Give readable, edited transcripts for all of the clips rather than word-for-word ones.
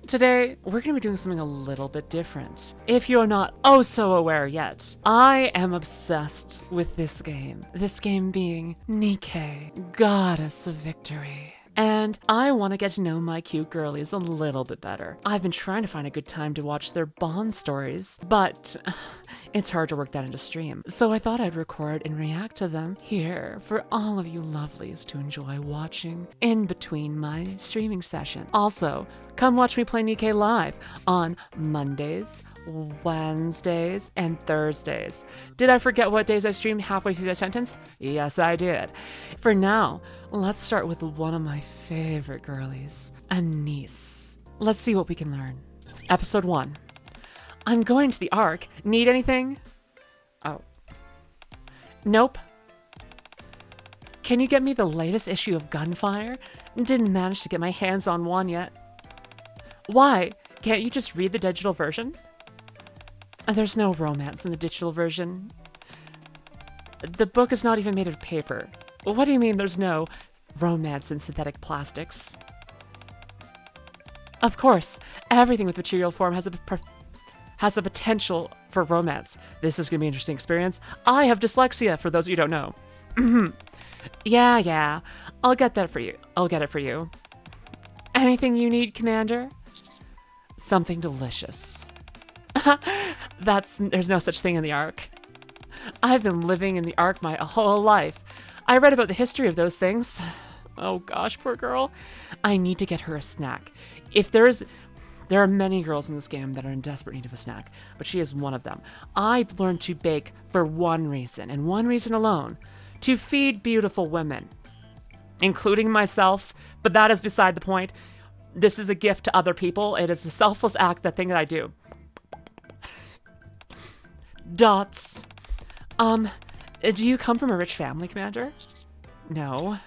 Today, we're going to be doing something a little bit different. If you're not oh so aware yet, I am obsessed with this game. This game being Nikke, Goddess of Victory. And I want to get to know my cute girlies a little bit better. I've been trying to find a good time to watch their Bond stories, but it's hard to work that into stream. So I thought I'd record and react to them here for all of you lovelies to enjoy watching in between my streaming session. Also, come watch me play Nikke live on Mondays, Wednesdays, and Thursdays. Did I forget what days I streamed halfway through that sentence? Yes, I did. For now, let's start with one of my favorite girlies, Anise. Let's see what we can learn. Episode 1. I'm going to the Ark. Need anything? Oh. Nope. Can you get me the latest issue of Gunfire? Didn't manage to get my hands on one yet. Why? Can't you just read the digital version? There's no romance in the digital version. The book is not even made of paper. What do you mean there's no romance in synthetic plastics? Of course, everything with material form has a potential for romance. This is going to be an interesting experience. I have dyslexia, for those of you who don't know. Yeah. I'll get that for you. I'll get it for you. Anything you need, Commander? Something delicious. There's no such thing in the Ark. I've been living in the Ark my whole life. I read about the history of those things. Oh gosh, poor girl. I need to get her a snack. There are many girls in this game that are in desperate need of a snack, but she is one of them. I've learned to bake for one reason, and one reason alone. To feed beautiful women. Including myself, but that is beside the point. This is a gift to other people. It is a selfless act, that thing that I do. Dots. Do you come from a rich family, Commander? No.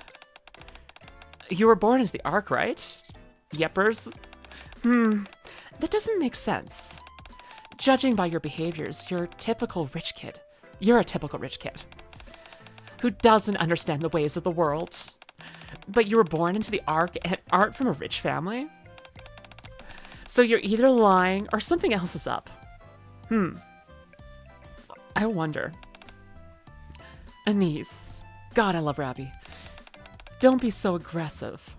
You were born into the Ark, right? Yeppers? That doesn't make sense. Judging by your behaviors, you're a typical rich kid. You're a typical rich kid. Who doesn't understand the ways of the world. But you were born into the Ark and aren't from a rich family? So you're either lying or something else is up. I wonder. Anise. God, I love Rapi. Don't be so aggressive.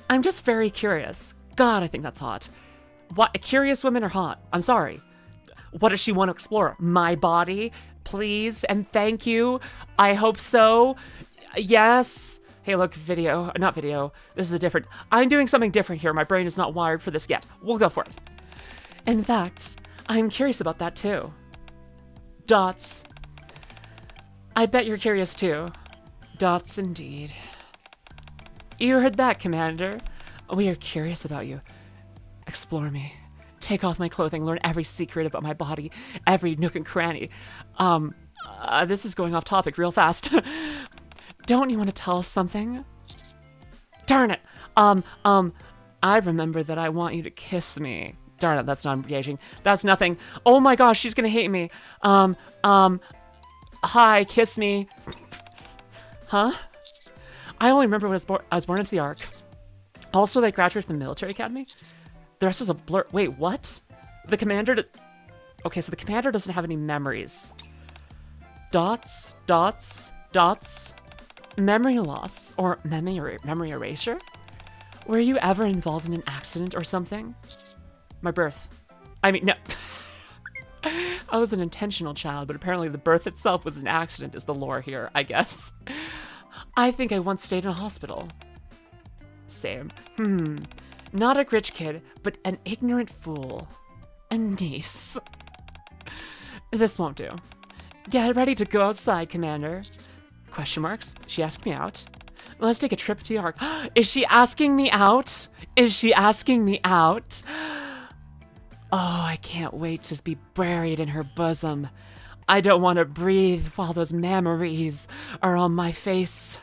I'm just very curious. God, I think that's hot. What? Curious women are hot. I'm sorry. What does she want to explore? My body? Please and thank you. I hope so. Yes. Hey, look, video. Not video. This is a different... I'm doing something different here. My brain is not wired for this yet. We'll go for it. In fact, I'm curious about that too. Dots. I bet you're curious too. Dots indeed. You heard that, Commander. We are curious about you. Explore me. Take off my clothing, learn every secret about my body, every nook and cranny. This is going off topic real fast. Don't you want to tell us something? Darn it. I remember that I want you to kiss me. Darn it, that's not engaging. That's nothing. Oh my gosh, she's gonna hate me. Hi, kiss me. Huh? I only remember when I was born into the Ark. Also, they graduated from the military academy. The rest is a blur. Wait, what? The commander... Okay, so the commander doesn't have any memories. Dots. Memory loss or memory erasure? Were you ever involved in an accident or something? My birth. I mean, no. I was an intentional child, but apparently the birth itself was an accident is the lore here, I guess. I think I once stayed in a hospital. Same. Not a rich kid, but an ignorant fool. A niece. This won't do. Get ready to go outside, Commander. Question marks? She asked me out. Let's take a trip to the Ark. Is she asking me out? Is she asking me out? Oh, I can't wait to be buried in her bosom. I don't want to breathe while those memories are on my face.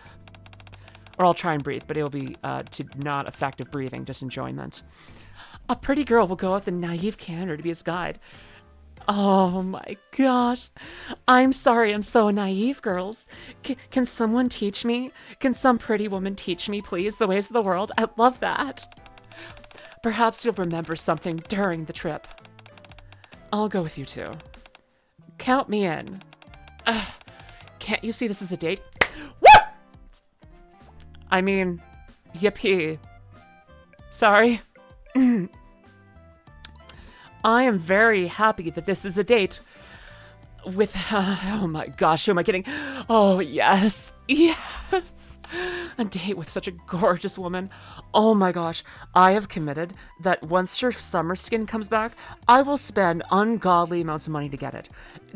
Or I'll try and breathe, but it'll be to not effective breathing, just enjoyment. A pretty girl will go out with a naive candor to be his guide. Oh my gosh. I'm sorry I'm so naive, girls. Can someone teach me? Can some pretty woman teach me, please, the ways of the world? I'd love that. Perhaps you'll remember something during the trip. I'll go with you too. Count me in. Can't you see this is a date? What? I mean, yippee. Sorry. I am very happy that this is a date with, oh my gosh, who am I kidding? Oh, yes, yes. A date with such a gorgeous woman. Oh my gosh, I have committed that once your summer skin comes back, I will spend ungodly amounts of money to get it.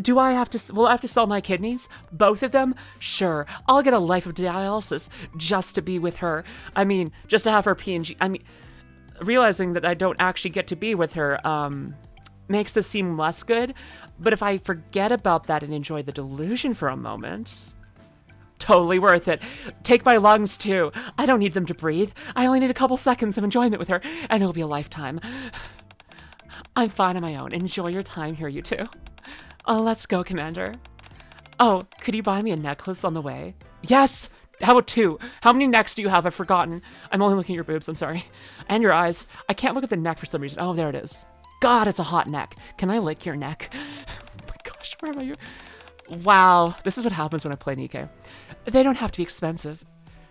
Will I have to sell my kidneys? Both of them? Sure, I'll get a life of dialysis just to be with her. I mean, just to have her P&G. I mean, realizing that I don't actually get to be with her, makes this seem less good. But if I forget about that and enjoy the delusion for a moment, totally worth it. Take my lungs too. I don't need them to breathe. I only need a couple seconds of enjoyment with her, and it'll be a lifetime. I'm fine on my own. Enjoy your time here, you two. Oh, let's go, Commander. Oh, could you buy me a necklace on the way? Yes! How about 2? How many necks do you have? I've forgotten. I'm only looking at your boobs, I'm sorry. And your eyes. I can't look at the neck for some reason. Oh, there it is. God, it's a hot neck. Can I lick your neck? Oh my gosh, where am I? Wow, this is what happens when I play Nikke. They don't have to be expensive.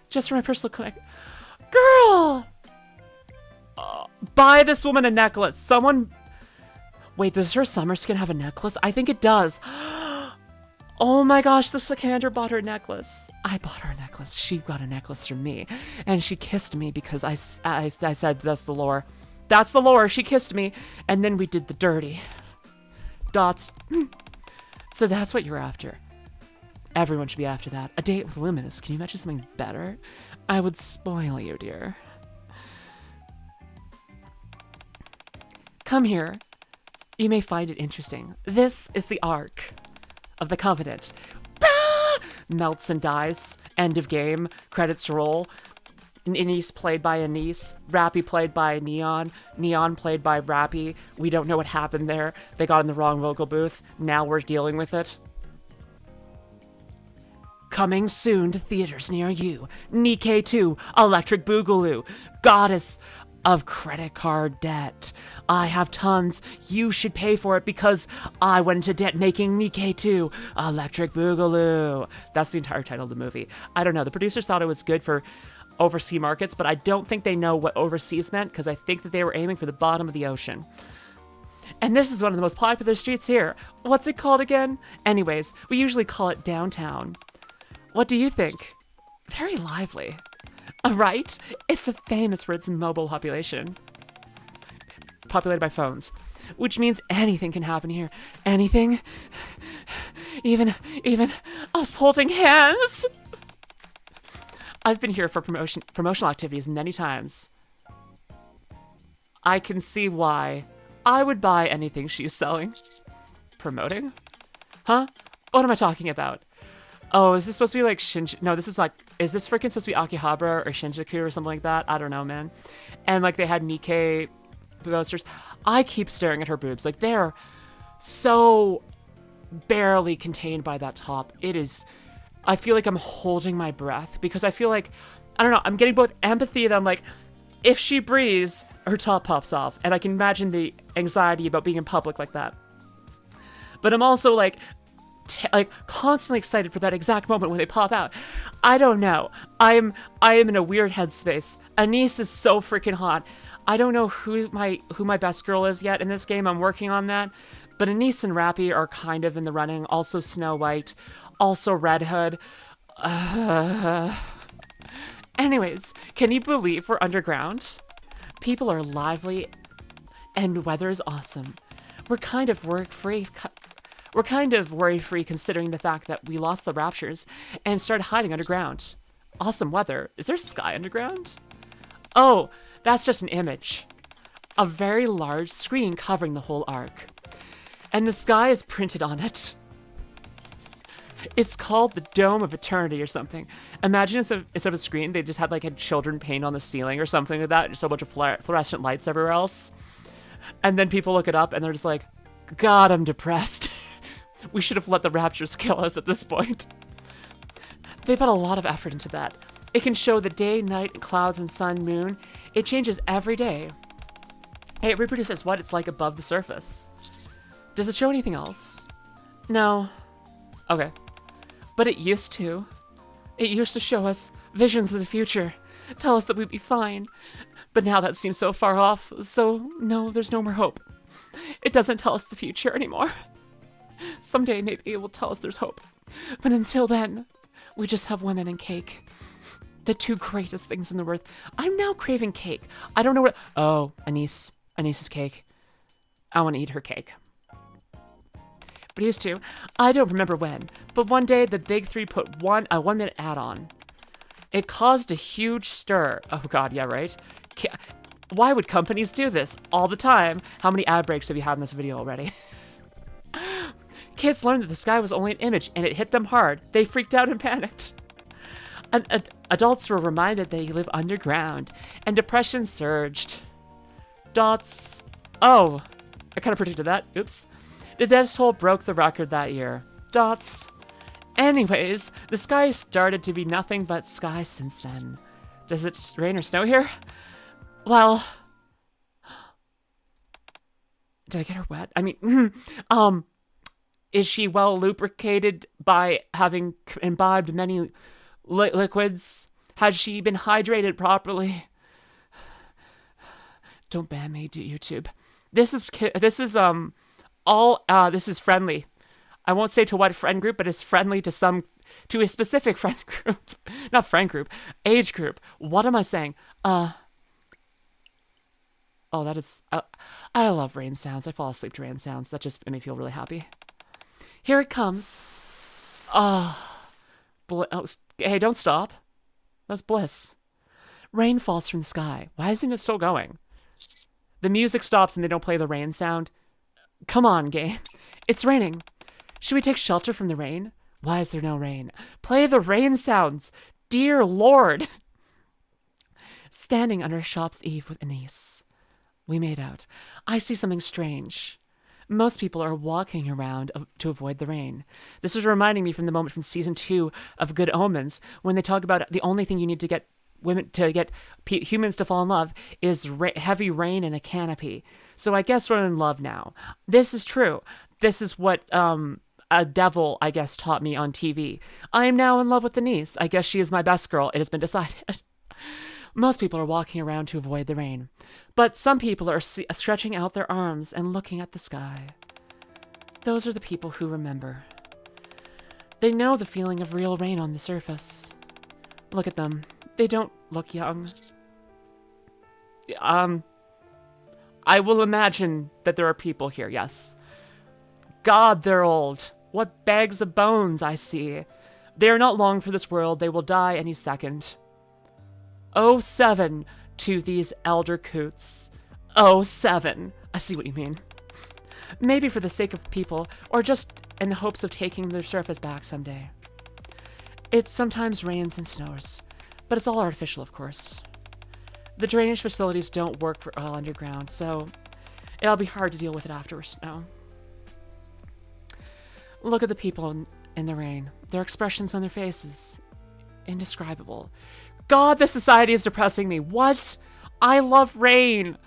Just for my personal connect. Girl! Buy this woman a necklace. Someone... Wait, does her summer skin have a necklace? I think it does. Oh my gosh, the commander bought her a necklace. I bought her a necklace. She got a necklace from me. And she kissed me because I said that's the lore. That's the lore. She kissed me. And then we did the dirty. Dots. So that's what you're after. Everyone should be after that. A date with Luminous. Can you imagine something better? I would spoil you, dear. Come here. You may find it interesting. This is the Ark of the Covenant. Melts and dies. End of game. Credits roll. Anise played by Anise. Rapi played by Neon. Neon played by Rapi. We don't know what happened there. They got in the wrong vocal booth. Now we're dealing with it. Coming soon to theaters near you. Nikke 2, Electric Boogaloo, Goddess of Credit Card Debt. I have tons. You should pay for it because I went into debt making Nikke 2, Electric Boogaloo. That's the entire title of the movie. I don't know. The producers thought it was good for overseas markets, but I don't think they know what overseas meant because I think that they were aiming for the bottom of the ocean. And this is one of the most popular streets here. What's it called again? Anyways, we usually call it downtown. What do you think? Very lively. Right? It's famous for its mobile population. Populated by phones. Which means anything can happen here. Anything. Even us holding hands. I've been here for promotional activities many times. I can see why. I would buy anything she's selling. Promoting? Huh? What am I talking about? Oh, is this supposed to be like Shinjuku? No, this is like, is this freaking supposed to be Akihabara or Shinjuku or something like that? I don't know, man. And like they had Nikke posters. I keep staring at her boobs. Like they're so barely contained by that top. It is, I feel like I'm holding my breath because I feel like, I don't know, I'm getting both empathy and I'm like, if she breathes, her top pops off. And I can imagine the anxiety about being in public like that. But I'm also like constantly excited for that exact moment when they pop out. I don't know. I am in a weird headspace. Anise is so freaking hot. I don't know who my best girl is yet in this game. I'm working on that. But Anise and Rapi are kind of in the running. Also Snow White. Also Red Hood. Anyways, can you believe we're underground? People are lively and weather is awesome. We're kind of worry-free considering the fact that we lost the raptures and started hiding underground. Awesome weather. Is there sky underground? Oh, that's just an image. A very large screen covering the whole arc. And the sky is printed on it. It's called the Dome of Eternity or something. Imagine instead of a screen, they just had like children paint on the ceiling or something like that. Just a bunch of fluorescent lights everywhere else. And then people look it up and they're just like, God, I'm depressed. We should have let the raptures kill us at this point. They put a lot of effort into that. It can show the day, night, clouds, and sun, moon. It changes every day. Hey, it reproduces what it's like above the surface. Does it show anything else? No. Okay. But it used to. It used to show us visions of the future. Tell us that we'd be fine. But now that seems so far off, so no, there's no more hope. It doesn't tell us the future anymore. Someday maybe it will tell us there's hope. But until then, we just have women and cake. The two greatest things in the world. I'm now craving cake. I don't know what... Oh, Anise. Anise's cake. I want to eat her cake. But used to. I don't remember when. But one day, the big three put a 1 minute ad on. It caused a huge stir. Oh god, yeah, right? Why would companies do this all the time? How many ad breaks have you had in this video already? Kids learned that the sky was only an image, and it hit them hard. They freaked out and panicked. Adults were reminded they live underground, and depression surged. Dots. Oh, I kind of predicted that. Oops. The Death Toll broke the record that year. Dots. Anyways, the sky started to be nothing but sky since then. Does it rain or snow here? Well... Did I get her wet? I mean, is she well lubricated by having imbibed many liquids? Has she been hydrated properly? Don't ban me, YouTube. This is friendly. I won't say to what friend group, but it's friendly to a specific friend group. Not friend group, age group. What am I saying? Oh, that is... I love rain sounds. I fall asleep to rain sounds. That just made me feel really happy. Here it comes. Oh, hey, don't stop. That's bliss. Rain falls from the sky. Why isn't it still going? The music stops and they don't play the rain sound. Come on, game. It's raining. Should we take shelter from the rain? Why is there no rain? Play the rain sounds. Dear Lord. Standing under a shop's eave with Anise. We made out. I see something strange. Most people are walking around to avoid the rain. This is reminding me from the moment from season 2 of Good Omens, when they talk about the only thing you need to get humans to fall in love is heavy rain and a canopy. So I guess we're in love now. This is true. This is what a devil, I guess, taught me on TV. I am now in love with Denise. I guess she is my best girl. It has been decided. Most people are walking around to avoid the rain. But some people are stretching out their arms and looking at the sky. Those are the people who remember. They know the feeling of real rain on the surface. Look at them. They don't look young. I will imagine that there are people here, yes. God, they're old. What bags of bones I see. They are not long for this world. They will die any second. 07 to these elder coots. 07. I see what you mean. Maybe for the sake of people, or just in the hopes of taking their surface back someday. It sometimes rains and snows, but it's all artificial, of course. The drainage facilities don't work well underground, so it'll be hard to deal with it after snow. Look at the people in the rain. Their expressions on their faces. Indescribable. God, this society is depressing me. What? I love rain.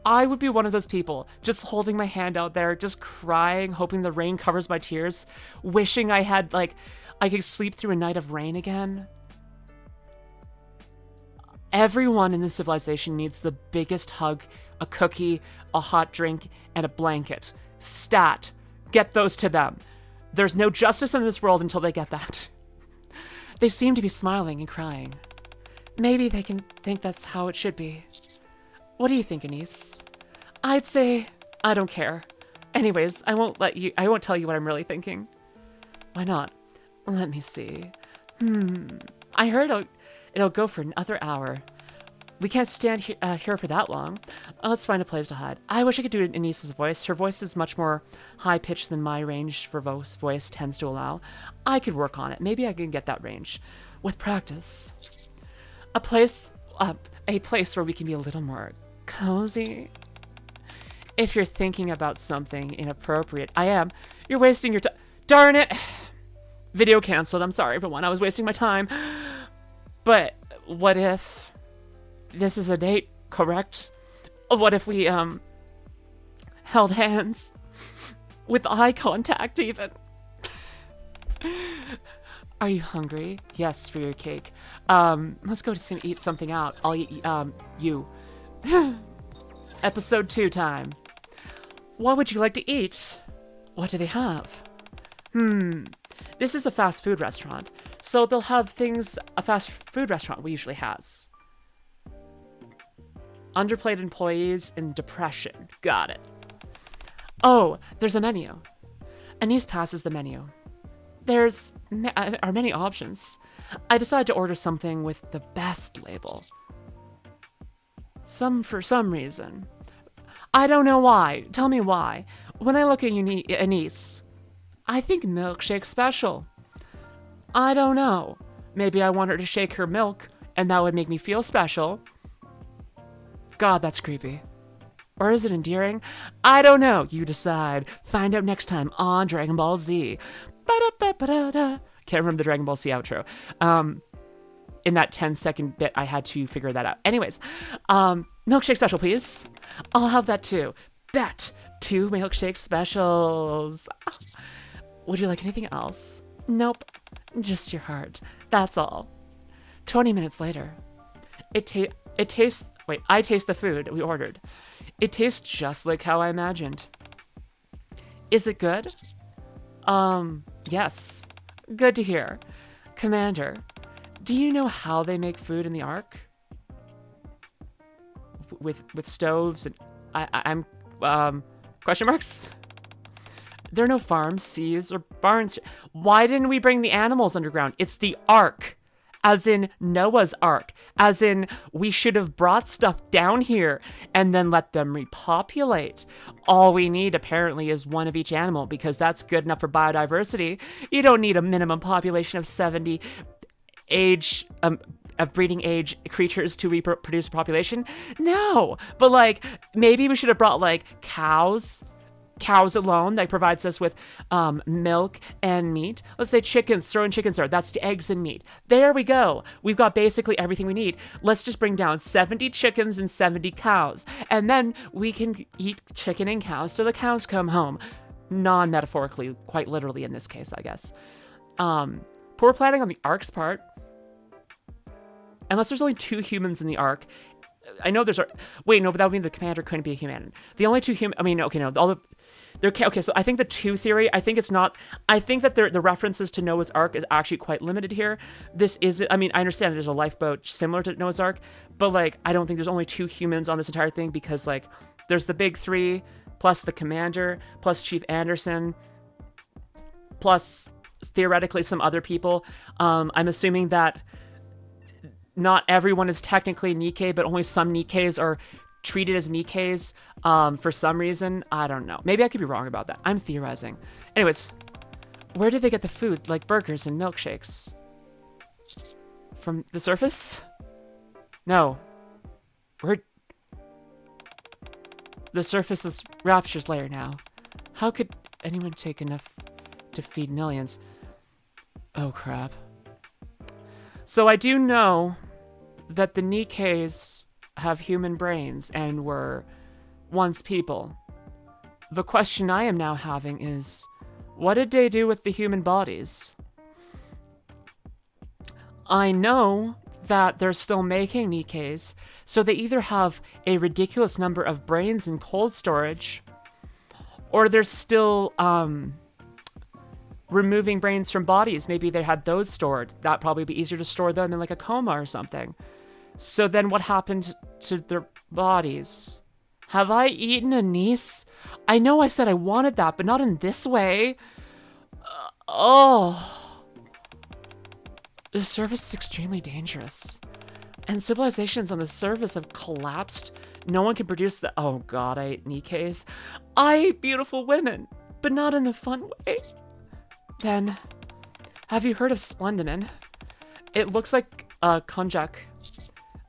I would be one of those people, just holding my hand out there, just crying, hoping the rain covers my tears, wishing I had, I could sleep through a night of rain again. Everyone in this civilization needs the biggest hug, a cookie, a hot drink, and a blanket. Stat. Get those to them. There's no justice in this world until they get that. They seem to be smiling and crying. Maybe they can think that's how it should be. What do you think, Anise? I'd say I don't care. Anyways, I won't tell you what I'm really thinking. Why not? Let me see. I heard it'll go for another hour. We can't stand here for that long. Let's find a place to hide. I wish I could do it in Anise's voice. Her voice is much more high-pitched than my range for voice tends to allow. I could work on it. Maybe I can get that range. With practice. A place where we can be a little more cozy. If you're thinking about something inappropriate, I am. You're wasting your time. Darn it! Video canceled. I'm sorry, everyone. I was wasting my time. But what if... This is a date, correct? What if we, held hands? With eye contact, even. Are you hungry? Yes, for your cake. Let's go to eat something out. I'll eat, you. Episode 2 time. What would you like to eat? What do they have? This is a fast food restaurant, so they'll have things a fast food restaurant usually has. Underpaid employees and depression. Got it. Oh, there's a menu. Anise passes the menu. There's are many options. I decided to order something with the best label. For some reason. I don't know why. Tell me why. When I look at Anise, I think milkshake special. I don't know. Maybe I want her to shake her milk, and that would make me feel special. God, that's creepy. Or is it endearing? I don't know. You decide. Find out next time on Dragon Ball Z. Ba-da-ba-ba-da-da. Can't remember the Dragon Ball Z outro. In that 10-second bit, I had to figure that out. Anyways, milkshake special, please. I'll have that too. Bet. 2 milkshake specials. Would you like anything else? Nope. Just your heart. That's all. 20 minutes later. I taste the food we ordered. It tastes just like how I imagined. Is it good? Yes. Good to hear. Commander, do you know how they make food in the Ark? With stoves and I'm question marks? There are no farms, seas, or barns. Why didn't we bring the animals underground? It's the Ark. As in Noah's Ark. As in, we should have brought stuff down here and then let them repopulate. All we need, apparently, is 1 of each animal, because that's good enough for biodiversity. You don't need a minimum population of 70 of breeding age creatures to reproduce a population. No, but like, maybe we should have brought like cows alone that provides us with milk and meat. Let's say chickens, throw in chickens there. That's the eggs and meat. There we go. We've got basically everything we need. Let's just bring down 70 chickens and 70 cows. And then we can eat chicken and cows till the cows come home. Non-metaphorically, quite literally in this case, I guess. Poor planning on the Ark's part. Unless there's only 2 humans in the Ark. I know there's... Wait, no, but that would mean the commander couldn't be a human. The only 2 human... I mean, okay, no. Okay, so I think the 2 theory, I think it's not... I think that the references to Noah's Ark is actually quite limited here. This is... I mean, I understand there's a lifeboat similar to Noah's Ark, but, like, I don't think there's only 2 humans on this entire thing because, like, there's the big 3, plus the commander, plus Chief Anderson, plus, theoretically, some other people. I'm assuming that not everyone is technically Nikke, but only some Nikkes are treated as Nikkes for some reason. I don't know. Maybe I could be wrong about that. I'm theorizing. Anyways, where did they get the food, like burgers and milkshakes? From the surface? No. The surface is Rapture's lair now. How could anyone take enough to feed millions? Oh, crap. So I do know that the Nikkes have human brains and were once people. The question I am now having is, what did they do with the human bodies? I know that they're still making Nikkes, so they either have a ridiculous number of brains in cold storage, or they're still, removing brains from bodies. Maybe they had those stored. That'd probably be easier to store them in like a coma or something. So then what happened to their bodies? Have I eaten Anise? I know I said I wanted that, but not in this way. The surface is extremely dangerous. And civilizations on the surface have collapsed. No one can produce the... Oh god, I ate Nikkes. I ate beautiful women, but not in the fun way. Then, have you heard of Splendimin? It looks like konjac.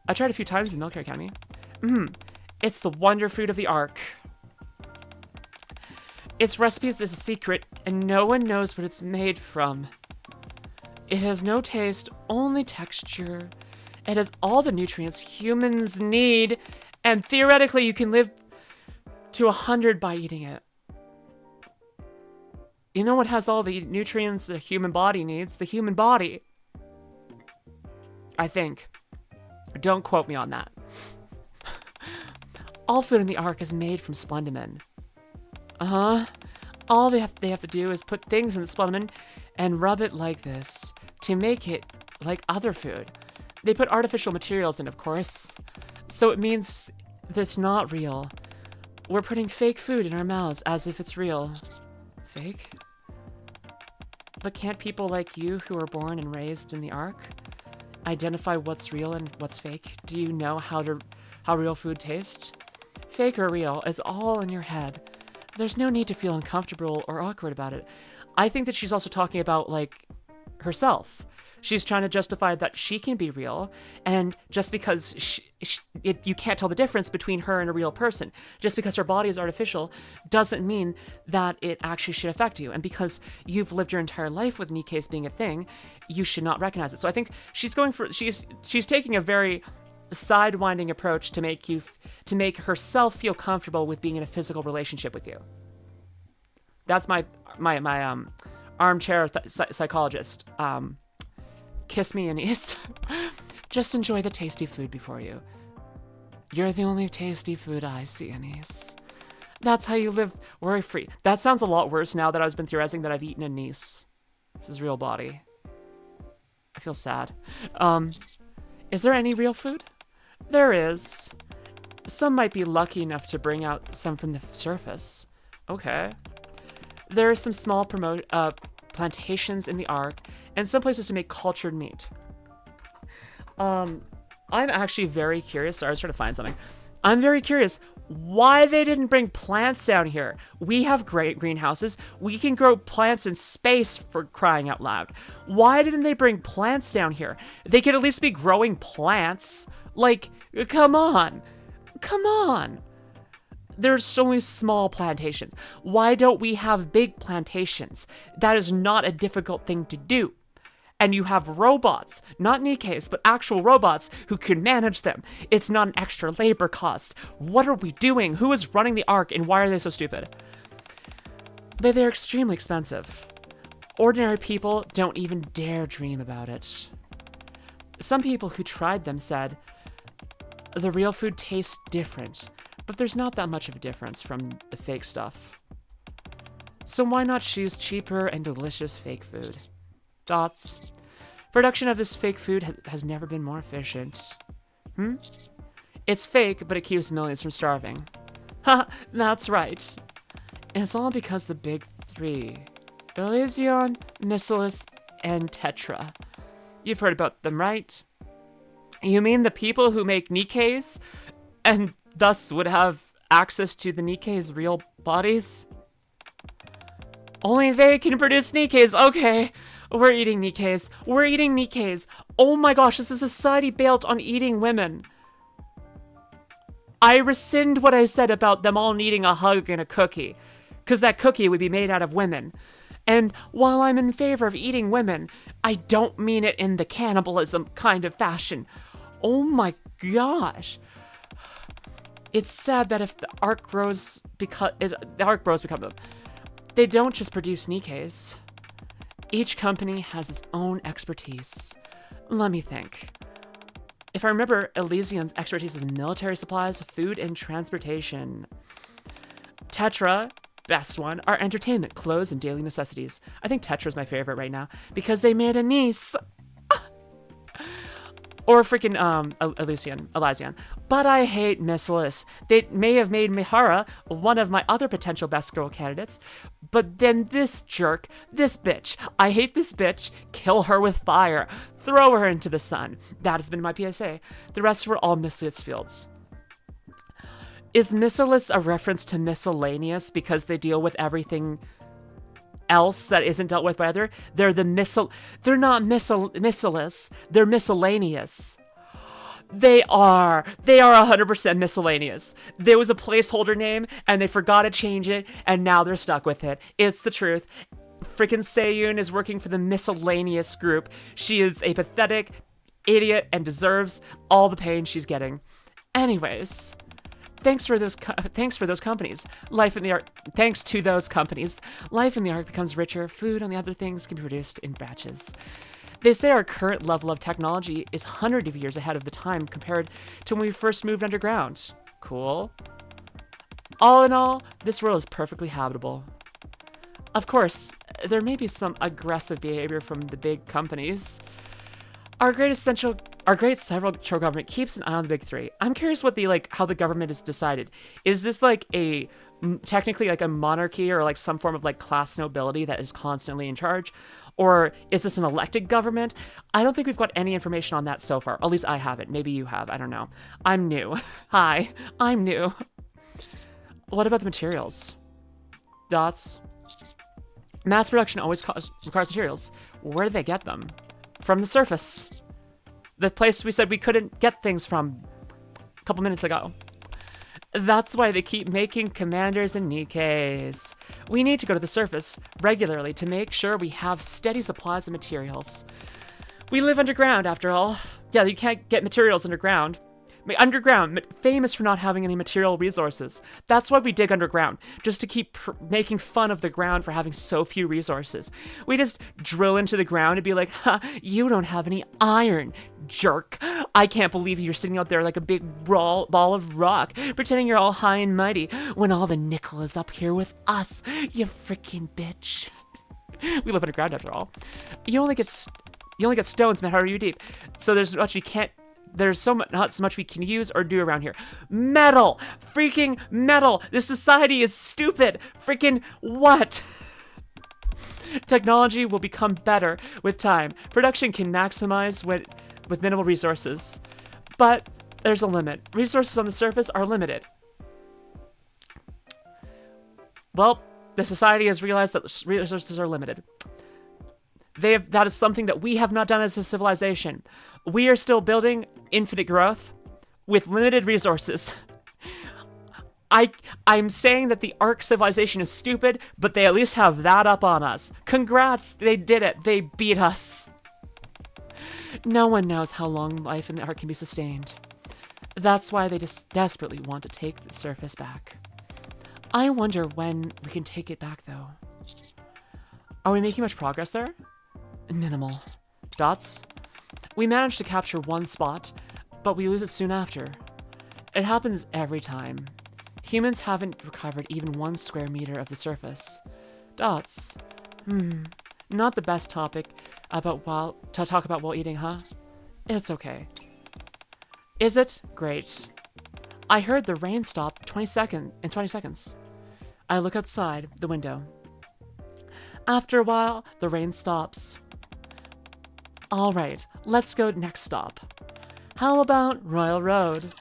I tried a few times in Military Academy. It's the wonder food of the Ark. Its recipes is a secret, and no one knows what it's made from. It has no taste, only texture. It has all the nutrients humans need, And theoretically, you can live to 100 by eating it. You know what has all the nutrients the human body needs? The human body. I think. Don't quote me on that. All food in the Ark is made from splendimen. All they have to do is put things in the splendimen and rub it like this to make it like other food. They put artificial materials in, of course. So it means that's not real. We're putting fake food in our mouths as if it's real. Fake? But can't people like you who were born and raised in the Ark identify what's real and what's fake? Do you know how real food tastes? Fake or real is all in your head. There's no need to feel uncomfortable or awkward about it. I think that she's also talking about, like, herself. She's trying to justify that she can be real, and just because you can't tell the difference between her and a real person, just because her body is artificial, doesn't mean that it actually should affect you. And because you've lived your entire life with Nikke's being a thing, you should not recognize it. So I think she's taking a very sidewinding approach to make herself feel comfortable with being in a physical relationship with you. That's my armchair psychologist. Kiss me, Anise. Just enjoy the tasty food before you. You're the only tasty food I see, Anise. That's how you live worry-free. That sounds a lot worse now that I've been theorizing that I've eaten Anise. His real body. I feel sad. Is there any real food? There is. Some might be lucky enough to bring out some from the surface. Okay. There are some small plantations in the Ark, and some places to make cultured meat. I'm actually very curious. Sorry, I was trying to find something. I'm very curious why they didn't bring plants down here. We have great greenhouses. We can grow plants in space, for crying out loud. Why didn't they bring plants down here? They could at least be growing plants. Like, come on. Come on. There's so many small plantations. Why don't we have big plantations? That is not a difficult thing to do. And you have robots, not Nikke's, but actual robots who can manage them. It's not an extra labor cost. What are we doing? Who is running the Ark, and why are they so stupid? But they're extremely expensive. Ordinary people don't even dare dream about it. Some people who tried them said, the real food tastes different, but there's not that much of a difference from the fake stuff. So why not choose cheaper and delicious fake food? Thoughts? Production of this fake food has never been more efficient. It's fake, but it keeps millions from starving. Ha, that's right. And it's all because the big three. Elysion, Missilus, and Tetra. You've heard about them, right? You mean the people who make Nikke's, and thus would have access to the Nikke's real bodies? Only they can produce Nikke's. Okay, we're eating Nikke's. We're eating Nikke's. Oh my gosh, this is a society built on eating women. I rescind what I said about them all needing a hug and a cookie, because that cookie would be made out of women. And while I'm in favor of eating women, I don't mean it in the cannibalism kind of fashion. Oh my gosh. It's sad that if the Ark grows because them. They don't just produce Nikke's. Each company has its own expertise. Let me think. If I remember, Elysion's expertise is military supplies, food, and transportation. Tetra, best one, are entertainment, clothes, and daily necessities. I think Tetra's my favorite right now because they made a niece. Or freaking Elysion. But I hate Missilus. They may have made Mihara one of my other potential best girl candidates, but then this jerk, this bitch, I hate this bitch, kill her with fire, throw her into the sun. That has been my PSA. The rest were all Missilus fields. Is Missilus a reference to miscellaneous because they deal with everything else that isn't dealt with by other? They're not Missilus, they're miscellaneous. They are 100% miscellaneous. There was a placeholder name and they forgot to change it and now they're stuck with it. It's the truth. Freaking Seiyun is working for the miscellaneous group. She is a pathetic idiot and deserves all the pain she's getting. Anyways, Thanks for those companies. Thanks to those companies, life in the Ark becomes richer. Food and the other things can be produced in batches. They say our current level of technology is hundreds of years ahead of the time compared to when we first moved underground. Cool. All in all, this world is perfectly habitable. Of course, there may be some aggressive behavior from the big companies. Our great central government keeps an eye on the big three. I'm curious what how the government is decided. Is this technically like a monarchy or like some form of like class nobility that is constantly in charge? Or is this an elected government? I don't think we've got any information on that so far. At least I haven't. Maybe you have. I don't know. I'm new. Hi, I'm new. What about the materials? Dots. Mass production always requires materials. Where do they get them? From the surface. The place we said we couldn't get things from a couple minutes ago. That's why they keep making commanders and Nikkes. We need to go to the surface regularly to make sure we have steady supplies of materials. We live underground, after all. Yeah, you can't get materials underground. Underground, famous for not having any material resources. That's why we dig underground, just to keep making fun of the ground for having so few resources. We just drill into the ground and be like, ha, you don't have any iron, jerk. I can't believe you're sitting out there like a big ball of rock, pretending you're all high and mighty, when all the nickel is up here with us, you freaking bitch. We live underground, after all. You only get stones, man, how are you deep? So there's not so much we can use or do around here. Metal! Freaking metal! This society is stupid! Freaking what? Technology will become better with time. Production can maximize with minimal resources. But there's a limit. Resources on the surface are limited. Well, the society has realized that resources are limited. That is something that we have not done as a civilization. We are still building infinite growth with limited resources. I'm saying that the Ark civilization is stupid, but they at least have that up on us. Congrats, they did it. They beat us. No one knows how long life in the Ark can be sustained. That's why they just desperately want to take the surface back. I wonder when we can take it back, though. Are we making much progress there? Minimal. Dots? We managed to capture one spot, but we lose it soon after. It happens every time. Humans haven't recovered even 1 square meter of the surface. Dots? Not the best topic to talk about while eating, huh? It's okay. Is it? Great. I heard the rain stop in 20 seconds. I look outside the window. After a while, the rain stops. All right, let's go next stop. How about Royal Road?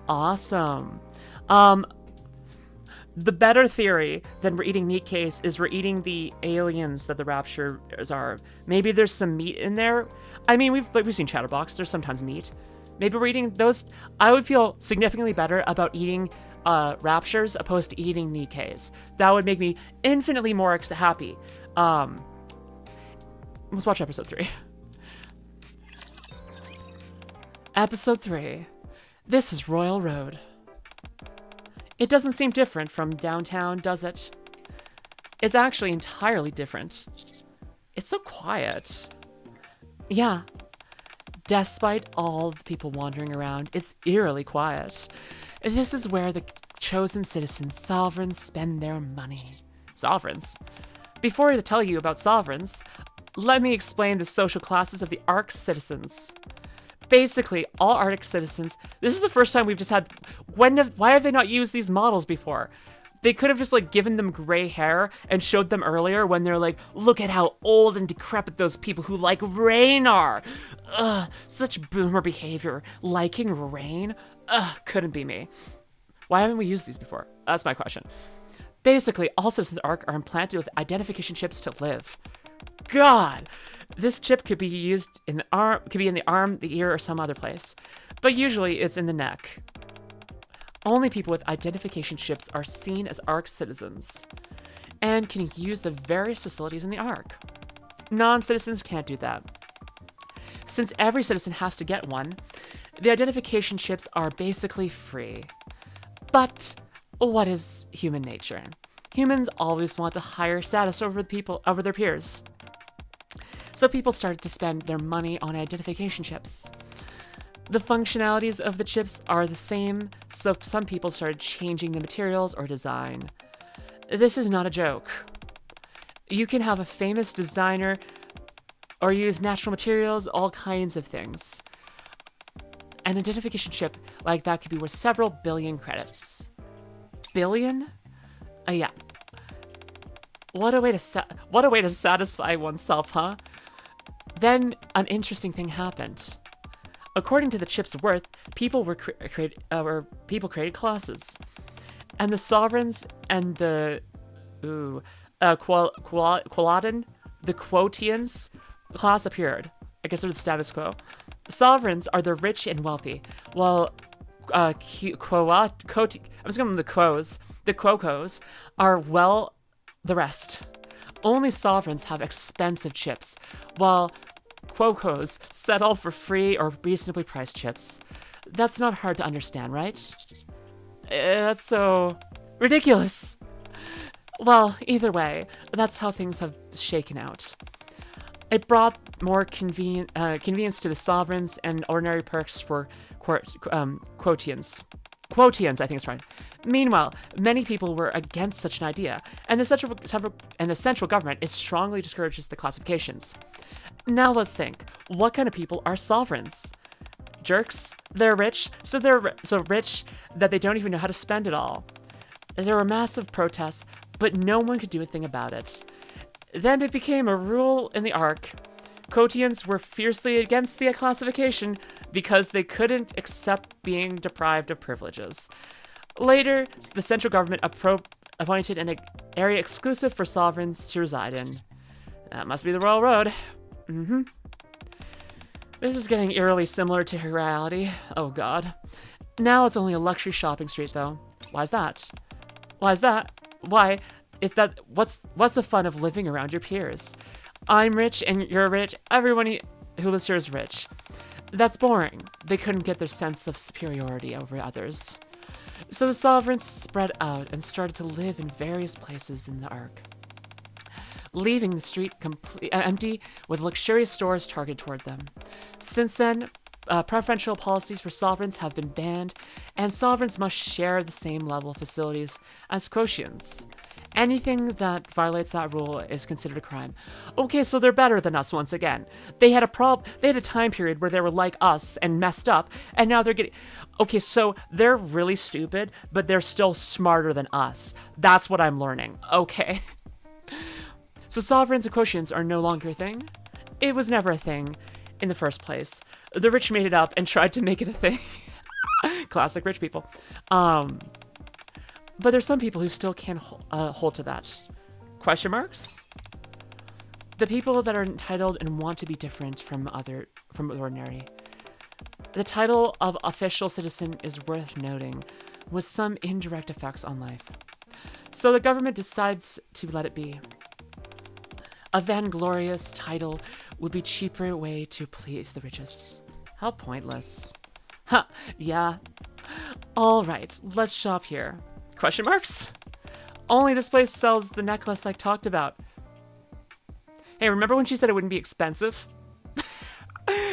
Awesome. The better theory than we're eating meat case is we're eating the aliens that the raptures are. Maybe there's some meat in there. I mean, we've seen Chatterbox. There's sometimes meat. Maybe we're eating those. I would feel significantly better about eating raptures opposed to eating Nikkes. That would make me infinitely more happy. Let's watch episode 3. Episode 3. This is Royal Road. It doesn't seem different from downtown, does it? It's actually entirely different. It's so quiet. Yeah. Despite all the people wandering around, it's eerily quiet. This is where the chosen citizens, sovereigns, spend their money. Sovereigns? Before I tell you about sovereigns, let me explain the social classes of the Ark citizens. Basically, all Arctic citizens, this is the first time we've just had, why have they not used these models before? They could have just given them gray hair and showed them earlier when they're like, look at how old and decrepit those people who like rain are. Ugh, such boomer behavior. Liking rain? Ugh, couldn't be me. Why haven't we used these before? That's my question. Basically, all citizens of Ark are implanted with identification chips to live. God, this chip could be used in the arm, the ear, or some other place, but usually it's in the neck. Only people with identification chips are seen as Ark citizens and can use the various facilities in the Ark. Non-citizens can't do that. Since every citizen has to get one, the identification chips are basically free. But what is human nature? Humans always want a higher status over their peers. So people started to spend their money on identification chips. The functionalities of the chips are the same, so some people started changing the materials or design. This is not a joke. You can have a famous designer or use natural materials, all kinds of things. An identification chip like that could be worth several billion credits. Billion? Yeah. What a way to satisfy oneself, huh? Then an interesting thing happened. According to the chip's worth, people created classes, and the sovereigns and the quotients class appeared. I guess they're the status quo. Sovereigns are the rich and wealthy, while I'm just going with the quos. The quocos are, well, the rest. Only sovereigns have expensive chips, while quocos settle for free or reasonably priced chips. That's not hard to understand, right? That's so ridiculous. Well, either way, that's how things have shaken out. It brought more convenience to the sovereigns and ordinary perks for quotients. Quotients, I think it's right. Meanwhile, many people were against such an idea, and the central government strongly discourages the classifications. Now let's think, what kind of people are sovereigns? Jerks? They're rich, so they're so rich that they don't even know how to spend it all. There were massive protests, but no one could do a thing about it. Then it became a rule in the Ark. Quotients were fiercely against the classification because they couldn't accept being deprived of privileges. Later, the central government appointed an area exclusive for sovereigns to reside in. That must be the Royal Road. This is getting eerily similar to reality. Oh god. Now it's only a luxury shopping street, though. Why is that? Why is that? Why? What's the fun of living around your peers? I'm rich and you're rich. Everyone who lives here is rich. That's boring. They couldn't get their sense of superiority over others. So the sovereigns spread out and started to live in various places in the Ark, leaving the street empty with luxurious stores targeted toward them. Since then, preferential policies for sovereigns have been banned, and sovereigns must share the same level of facilities as quotients. Anything that violates that rule is considered a crime. Okay, so they're better than us once again. They had a time period where they were like us and messed up, and now they're getting... Okay, so they're really stupid, but they're still smarter than us. That's what I'm learning. Okay. So sovereigns and quotients are no longer a thing? It was never a thing in the first place. The rich made it up and tried to make it a thing. Classic rich people. But there's some people who still can't hold to that. Question marks? The people that are entitled and want to be different from ordinary. The title of official citizen is worth noting, with some indirect effects on life. So the government decides to let it be. A vainglorious title would be a cheaper way to please the richest. How pointless. Ha, yeah. All right, let's shop here. Question marks? Only this place sells the necklace I talked about. Hey, remember when she said it wouldn't be expensive?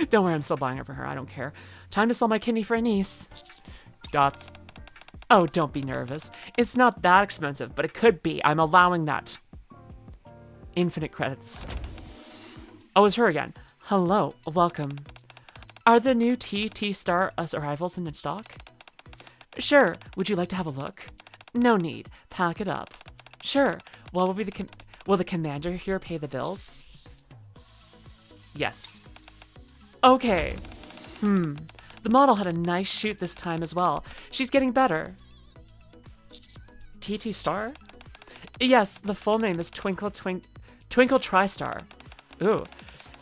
Don't worry, I'm still buying it for her. I don't care. Time to sell my kidney for a niece. Dots. Oh, don't be nervous. It's not that expensive, but it could be. I'm allowing that. Infinite credits. Oh, it's her again. Hello, welcome. Are the new TT Star arrivals in the stock? Sure. Would you like to have a look? No need. Pack it up. Sure. What will be will the commander here pay the bills? Yes. Okay. The model had a nice shoot this time as well. She's getting better. TT Star? Yes, the full name is Twinkle TriStar. Ooh.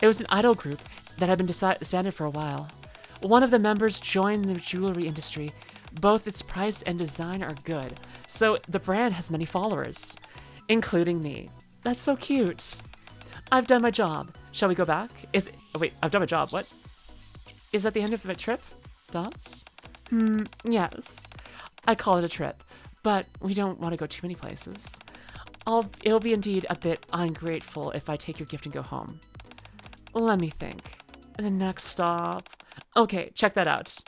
It was an idol group that had been disbanded for a while. One of the members joined the jewelry industry. Both its price and design are good, so the brand has many followers, including me. That's so cute. I've done my job. Shall we go back? Wait, I've done my job. What? Is that the end of my trip? Dots? Yes. I call it a trip, but we don't want to go too many places. It'll be indeed a bit ungrateful if I take your gift and go home. Let me think. The next stop. Okay, check that out.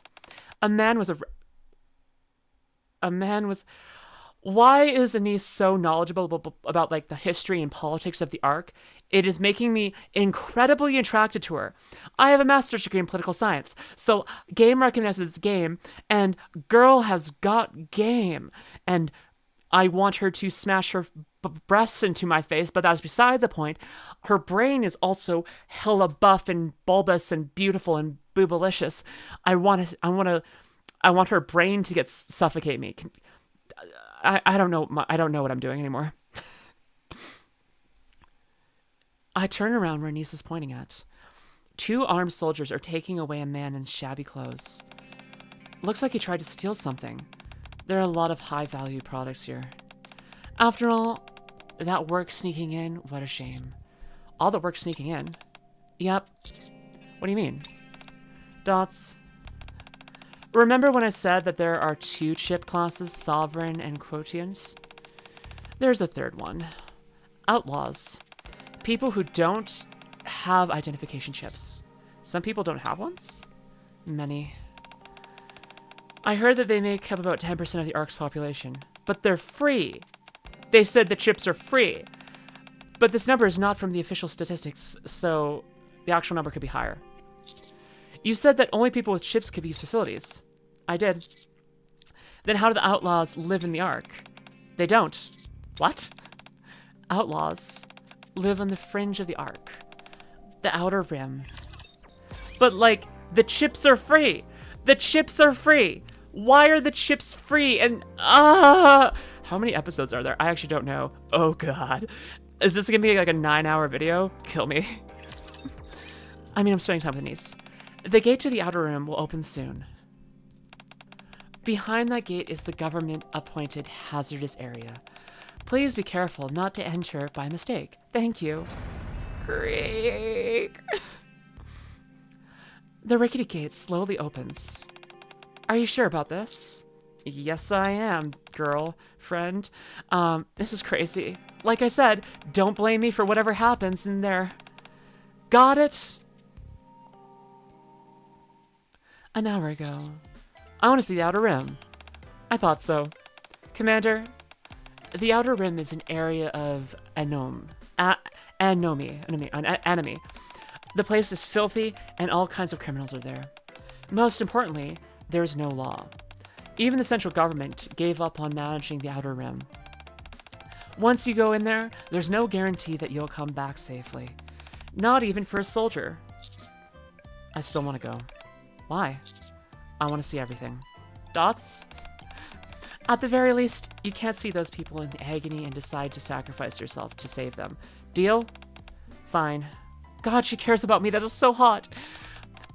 Why is Anise so knowledgeable about like the history and politics of the Ark? It is making me incredibly attracted to her. I have a master's degree in political science, so game recognizes game, and girl has got game. And I want her to smash her breasts into my face, but that's beside the point. Her brain is also hella buff and bulbous and beautiful and boobalicious. I want her brain to suffocate me. I don't know. I don't know what I'm doing anymore. I turn around where Anise is pointing at. 2 armed soldiers are taking away a man in shabby clothes. Looks like he tried to steal something. There are a lot of high-value products here. After all, that work sneaking in, what a shame. All the work sneaking in? Yep. What do you mean? Dots. Remember when I said that there are 2 chip classes, Sovereign and Quotient? There's a third one. Outlaws. People who don't have identification chips. Some people don't have ones? Many. I heard that they make up about 10% of the Ark's population, but they're free. They said the chips are free. But this number is not from the official statistics, so the actual number could be higher. You said that only people with chips could use facilities. I did. Then how do the outlaws live in the Ark? They don't. What? Outlaws live on the fringe of the Ark. The outer rim. But, like, the chips are free! The chips are free! Why are the chips free? And, how many episodes are there? I actually don't know. Oh, God. Is this gonna be, like, a 9-hour video? Kill me. I mean, I'm spending time with Anise. The gate to the outer rim will open soon. Behind that gate is the government-appointed hazardous area. Please be careful not to enter by mistake. Thank you. Creak. The rickety gate slowly opens. Are you sure about this? Yes, I am, girl, friend. This is crazy. Like I said, don't blame me for whatever happens in there. Got it? An hour ago. I want to see the Outer Rim. I thought so. Commander, the Outer Rim is an area of enemy. The place is filthy, and all kinds of criminals are there. Most importantly, there is no law. Even the central government gave up on managing the Outer Rim. Once you go in there, there's no guarantee that you'll come back safely. Not even for a soldier. I still want to go. Why? I want to see everything. Dots? At the very least, you can't see those people in agony and decide to sacrifice yourself to save them. Deal? Fine. God, she cares about me. That is so hot.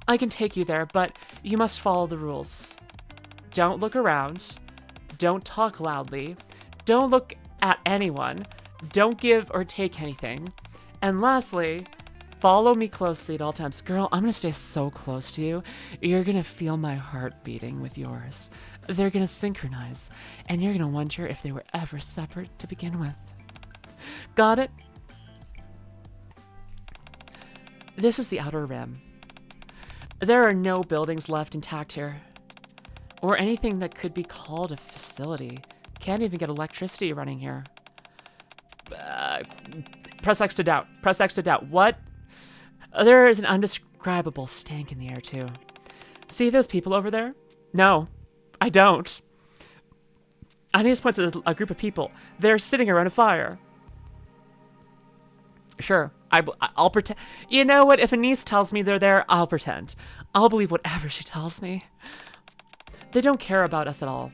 I can take you there, but you must follow the rules. Don't look around. Don't talk loudly. Don't look at anyone. Don't give or take anything. And lastly, follow me closely at all times. Girl, I'm gonna stay so close to you. You're gonna feel my heart beating with yours. They're gonna synchronize, and you're gonna wonder if they were ever separate to begin with. Got it? This is the Outer Rim. There are no buildings left intact here, or anything that could be called a facility. Can't even get electricity running here. Press X to doubt. Press X to doubt. What? There is an undescribable stank in the air, too. See those people over there? No, I don't. Anise points at a group of people. They're sitting around a fire. Sure, I'll pretend. You know what? If Anise tells me they're there, I'll pretend. I'll believe whatever she tells me. They don't care about us at all.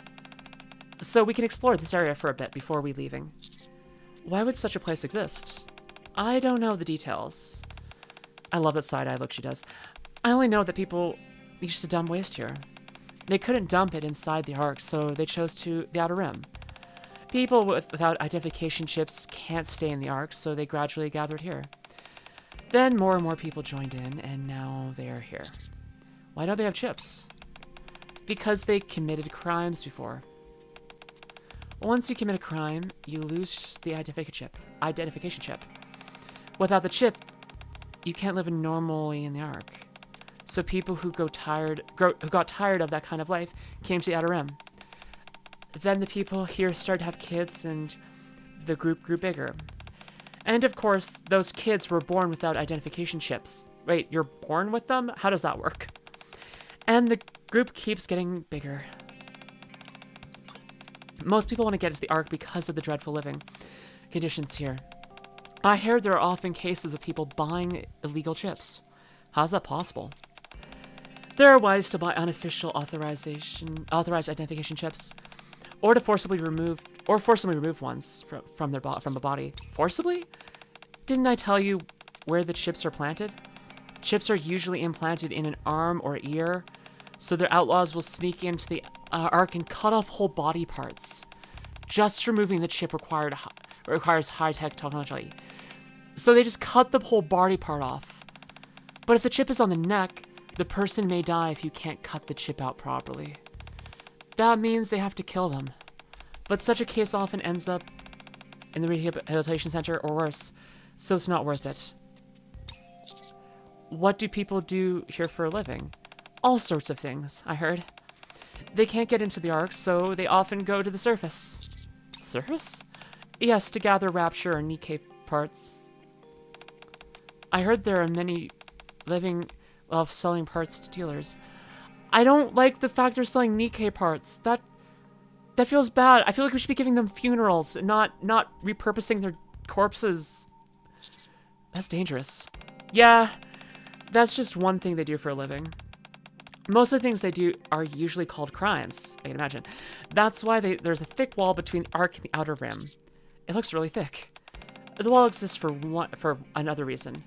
So we can explore this area for a bit before we leaving. Why would such a place exist? I don't know the details. I love that side-eye look she does. I only know that people used to dump waste here. They couldn't dump it inside the Ark, so they chose the Outer Rim. People without identification chips can't stay in the Ark, so they gradually gathered here. Then more and more people joined in, and now they are here. Why don't they have chips? Because they committed crimes before. Once you commit a crime, you lose the identification chip. Without the chip, you can't live normally in the Ark. So people who got tired of that kind of life came to the Outer Rim. Then the people here started to have kids, and the group grew bigger. And of course, those kids were born without identification chips. Wait, you're born with them? How does that work? And the group keeps getting bigger. Most people want to get into the Ark because of the dreadful living conditions here. I heard there are often cases of people buying illegal chips. How's that possible? There are ways to buy unofficial authorized identification chips, or to forcibly remove ones from a body. Forcibly? Didn't I tell you where the chips are planted? Chips are usually implanted in an arm or ear, so their outlaws will sneak into the Ark and cut off whole body parts. Just removing the chip requires high-tech technology. So they just cut the whole body part off. But if the chip is on the neck, the person may die if you can't cut the chip out properly. That means they have to kill them. But such a case often ends up in the rehabilitation center or worse, so it's not worth it. What do people do here for a living? All sorts of things, I heard. They can't get into the Ark, so they often go to the surface. Surface? Yes, to gather Rapture or Nikke parts. I heard there are many living of selling parts to dealers. I don't like the fact they're selling Nikke parts. That feels bad. I feel like we should be giving them funerals, not repurposing their corpses. That's dangerous. Yeah, that's just one thing they do for a living. Most of the things they do are usually called crimes, I can imagine. That's why there's a thick wall between the Ark and the Outer Rim. It looks really thick. The wall exists for another reason.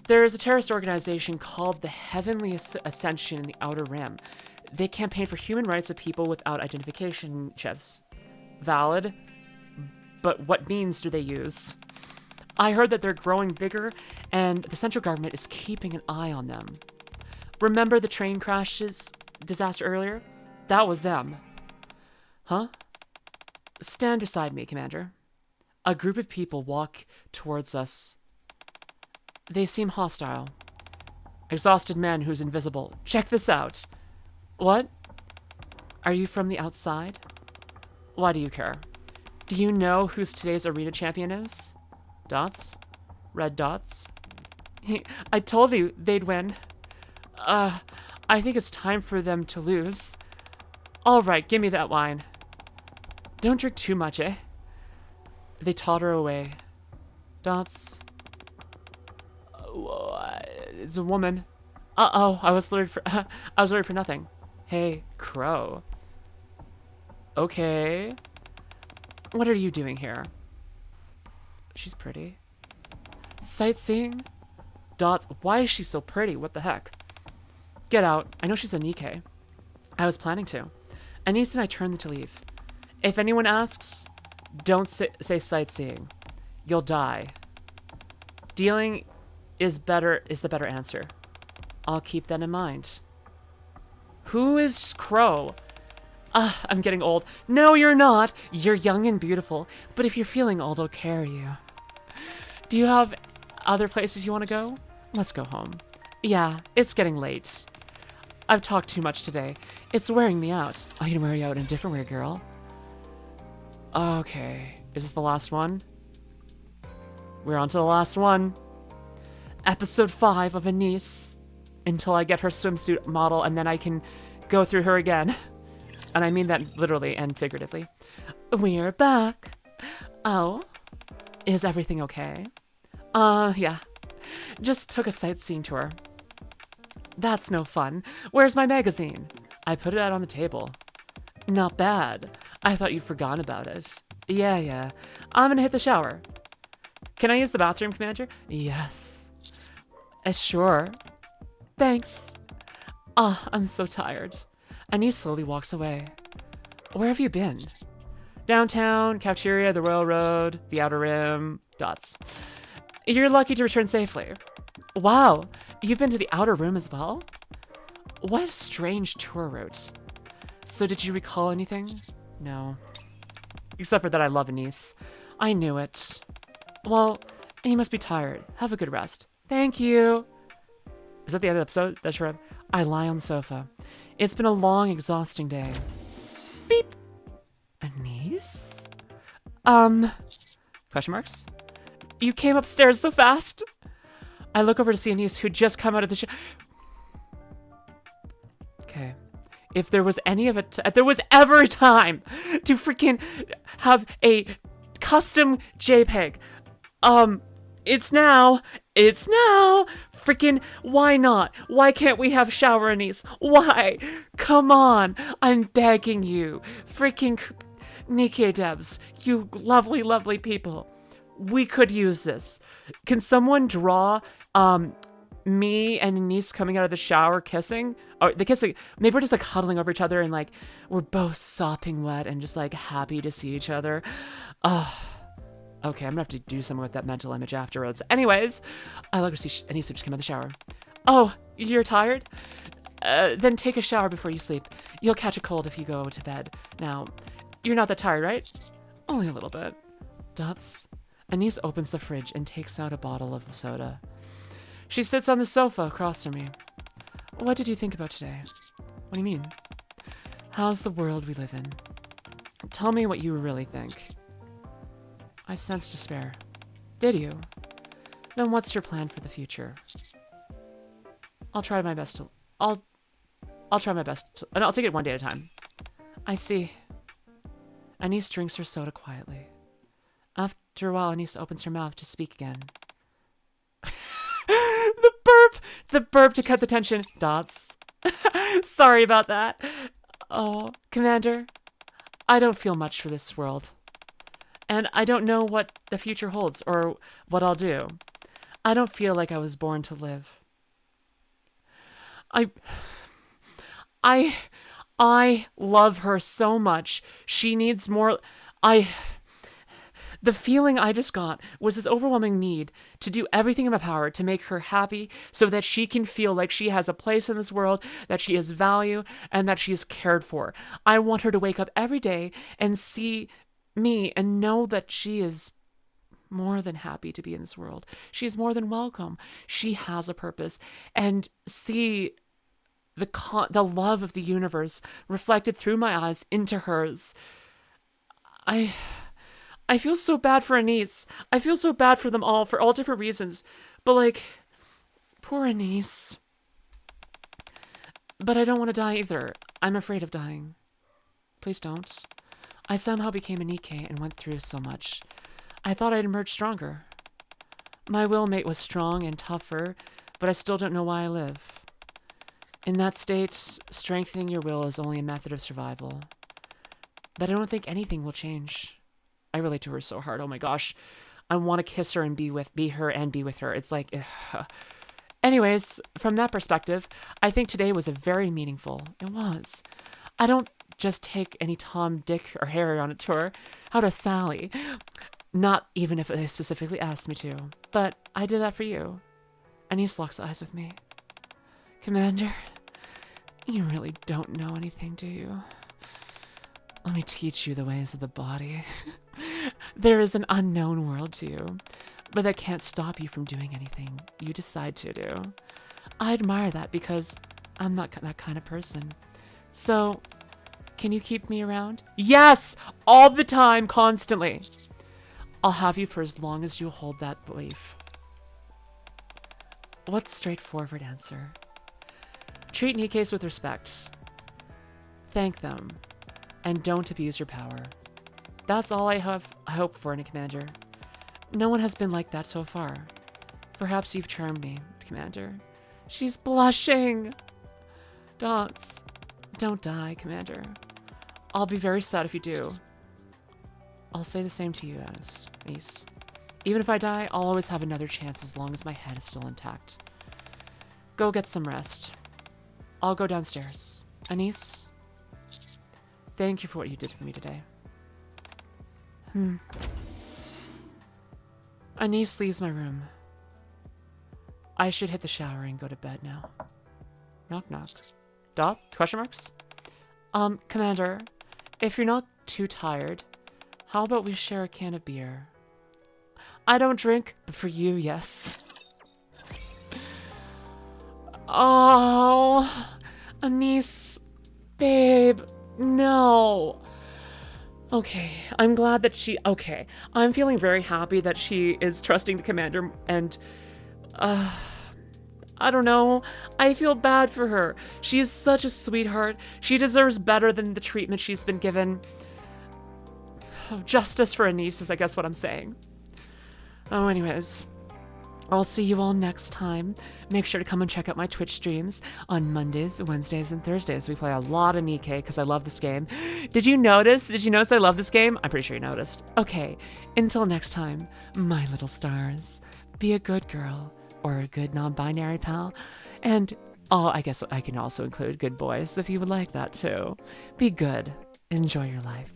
There is a terrorist organization called the Heavenly Ascension in the Outer Rim. They campaign for human rights of people without identification chips. Valid, but what means do they use? I heard that they're growing bigger, and the central government is keeping an eye on them. Remember the train crashes disaster earlier? That was them. Huh? Stand beside me, Commander. A group of people walk towards us. They seem hostile. Exhausted man who's invisible. Check this out. What? Are you from the outside? Why do you care? Do you know who today's arena champion is? Dots? Red dots? I told you they'd win. I think it's time for them to lose. All right, give me that wine. Don't drink too much, eh? They totter away. Dots. It's a woman. Uh-oh, I was worried for nothing. Hey, Crow. Okay. What are you doing here? She's pretty. Sightseeing? Dots, why is she so pretty? What the heck? Get out. I know she's a Nikke. I was planning to. Anise and I turned to leave. If anyone asks, don't say sightseeing. You'll die. Dealing is the better answer. I'll keep that in mind. Who is Crow? I'm getting old. No, you're not. You're young and beautiful. But if you're feeling old, I'll carry you. Do you have other places you want to go? Let's go home. Yeah, it's getting late. I've talked too much today. It's wearing me out. I can wear you out in a different way, girl. Okay. Is this the last one? We're on to the last one. Episode 5 of Anise. Until I get her swimsuit model, and then I can go through her again. And I mean that literally and figuratively. We're back. Oh. Is everything okay? Yeah. Just took a sightseeing tour. That's no fun. Where's my magazine? I put it out on the table. Not bad. I thought you'd forgotten about it. Yeah. I'm gonna hit the shower. Can I use the bathroom, Commander? Yes. Sure. Thanks. I'm so tired. Anise slowly walks away. Where have you been? Downtown, cafeteria, the Royal Road, the Outer Rim, Dots. You're lucky to return safely. Wow, you've been to the Outer Rim as well? What a strange tour route. So did you recall anything? No. Except for that I love Anise. I knew it. Well, you must be tired. Have a good rest. Thank you. Is that the end of the episode? That's right. I lie on the sofa. It's been a long, exhausting day. Beep. Anise? Question marks? You came upstairs so fast. I look over to see Anise, who'd just come out of the shower. Okay. If there was any of it, if there was ever a time to freaking have a custom JPEG, it's now. It's now. Freaking, why not? Why can't we have shower Anise? Why? Come on. I'm begging you. Freaking Nikke devs, you lovely, lovely people. We could use this. Can someone draw, me and Anise coming out of the shower kissing? Or the kissing, maybe we're just like huddling over each other and like we're both sopping wet and just like happy to see each other. Okay, I'm gonna have to do something with that mental image afterwards. Anyways, I like to see Anise just come out of the shower. Oh, you're tired? Then take a shower before you sleep. You'll catch a cold if you go to bed. Now, you're not that tired, right? Only a little bit. Dots. Anise opens the fridge and takes out a bottle of soda. She sits on the sofa across from me. What did you think about today? What do you mean? How's the world we live in? Tell me what you really think. I sensed despair. Did you? Then what's your plan for the future? I'll try my best to... I'll try my best to... And I'll take it one day at a time. I see. Anise drinks her soda quietly. After a while, Anise opens her mouth to speak again. The burp! The burp to cut the tension. Dots. Sorry about that. Oh, Commander, I don't feel much for this world. And I don't know what the future holds or what I'll do. I don't feel like I was born to live. I love her so much. She needs more. The feeling I just got was this overwhelming need to do everything in my power to make her happy so that she can feel like she has a place in this world, that she has value, and that she is cared for. I want her to wake up every day and see me and know that she is more than happy to be in this world. She is more than welcome. She has a purpose, and see the love of the universe reflected through my eyes into hers. I feel so bad for Anise. I feel so bad for them all for all different reasons. But like, poor Anise. But I don't want to die either. I'm afraid of dying. Please don't. I somehow became a Nikke and went through so much. I thought I'd emerge stronger. My willmate was strong and tougher, but I still don't know why I live. In that state, strengthening your will is only a method of survival. But I don't think anything will change. I relate to her so hard. Oh my gosh. I want to kiss her and be with her. It's like, ugh. Anyways, from that perspective, I think today was a very meaningful. It was. I don't just take any Tom, Dick, or Harry on a tour. How does Sally? Not even if they specifically asked me to. But I did that for you. Anise locks eyes with me. Commander, you really don't know anything, do you? Let me teach you the ways of the body. There is an unknown world to you, but that can't stop you from doing anything you decide to do. I admire that because I'm not that kind of person. So, can you keep me around? Yes! All the time, constantly. I'll have you for as long as you hold that belief. What's a straightforward answer? Treat Nikkes with respect. Thank them. And don't abuse your power. That's all I hope for in a commander. No one has been like that so far. Perhaps you've charmed me, Commander. She's blushing. Dots. Don't die, Commander. I'll be very sad if you do. I'll say the same to you, Anise. Even if I die, I'll always have another chance as long as my head is still intact. Go get some rest. I'll go downstairs. Anise, thank you for what you did for me today. Anise leaves my room. I should hit the shower and go to bed now. Knock, knock. Dot? Question marks? Commander, if you're not too tired, how about we share a can of beer? I don't drink, but for you, yes. Oh, Anise, babe, no. Okay, I'm glad that okay, I'm feeling very happy that she is trusting the commander, and, I don't know, I feel bad for her. She is such a sweetheart. She deserves better than the treatment she's been given. Justice for Anise is, I guess, what I'm saying. Oh, anyways, I'll see you all next time. Make sure to come and check out my Twitch streams on Mondays, Wednesdays, and Thursdays. We play a lot of Nikke because I love this game. Did you notice? Did you notice I love this game? I'm pretty sure you noticed. Okay, until next time, my little stars, be a good girl or a good non-binary pal. And, I guess I can also include good boys if you would like that too. Be good. Enjoy your life.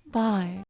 Bye.